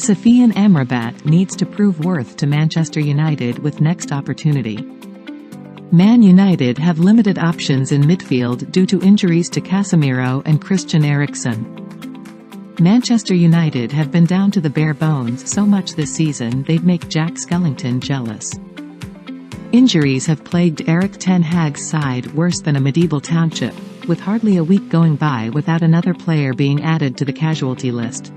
Sofyan Amrabat needs to prove worth to Manchester United with next opportunity. Man United have limited options in midfield due to injuries to Casemiro and Christian Eriksen. Manchester United have been down to the bare bones so much this season they'd make Jack Skellington jealous. Injuries have plagued Erik ten Hag's side worse than a medieval township, with hardly a week going by without another player being added to the casualty list.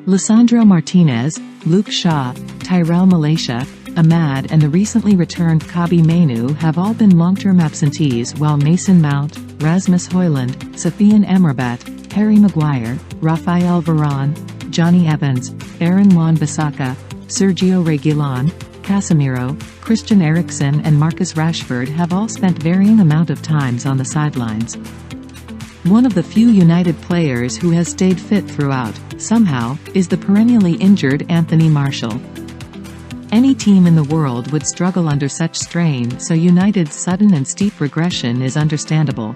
Lisandro Martinez, Luke Shaw, Tyrell Malacia, Ahmad and the recently returned Kobbie Mainoo have all been long-term absentees, while Mason Mount, Rasmus Højlund, Sofyan Amrabat, Harry Maguire, Raphael Varane, Johnny Evans, Aaron Wan-Bissaka, Sergio Reguilon, Casemiro, Christian Eriksen and Marcus Rashford have all spent varying amount of times on the sidelines. One of the few United players who has stayed fit throughout, somehow, is the perennially injured Anthony Martial. Any team in the world would struggle under such strain, so United's sudden and steep regression is understandable.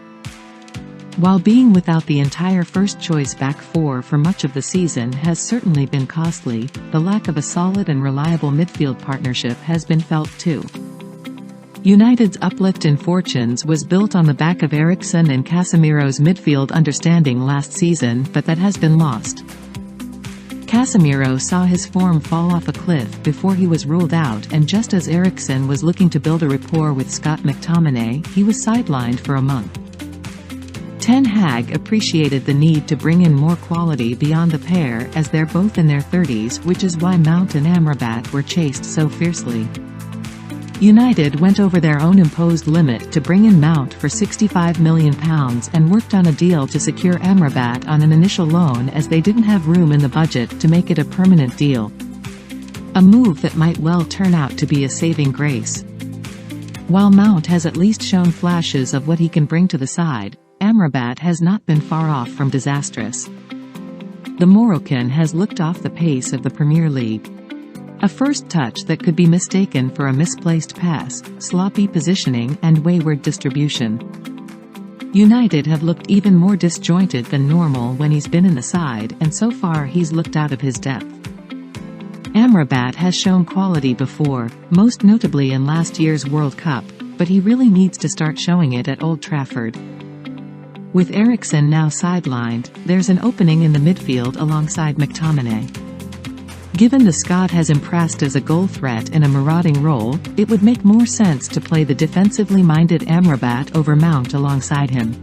While being without the entire first-choice back four for much of the season has certainly been costly, the lack of a solid and reliable midfield partnership has been felt too. United's uplift in fortunes was built on the back of Eriksen and Casemiro's midfield understanding last season, but that has been lost. Casemiro saw his form fall off a cliff before he was ruled out, and just as Eriksen was looking to build a rapport with Scott McTominay, he was sidelined for a month. Ten Hag appreciated the need to bring in more quality beyond the pair, as they're both in their 30s, which is why Mount and Amrabat were chased so fiercely. United went over their own imposed limit to bring in Mount for £65 million and worked on a deal to secure Amrabat on an initial loan, as they didn't have room in the budget to make it a permanent deal. A move that might well turn out to be a saving grace. While Mount has at least shown flashes of what he can bring to the side, Amrabat has not been far off from disastrous. The Moroccan has looked off the pace of the Premier League. A first touch that could be mistaken for a misplaced pass, sloppy positioning and wayward distribution. United have looked even more disjointed than normal when he's been in the side, and so far he's looked out of his depth. Amrabat has shown quality before, most notably in last year's World Cup, but he really needs to start showing it at Old Trafford. With Eriksen now sidelined, there's an opening in the midfield alongside McTominay. Given the Scot has impressed as a goal threat in a marauding role, it would make more sense to play the defensively minded Amrabat over Mount alongside him.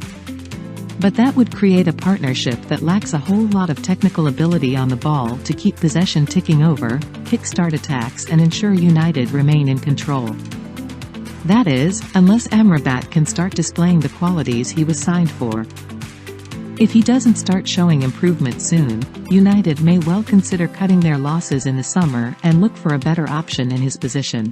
But that would create a partnership that lacks a whole lot of technical ability on the ball to keep possession ticking over, kick-start attacks and ensure United remain in control. That is, unless Amrabat can start displaying the qualities he was signed for. If he doesn't start showing improvement soon, United may well consider cutting their losses in the summer and look for a better option in his position.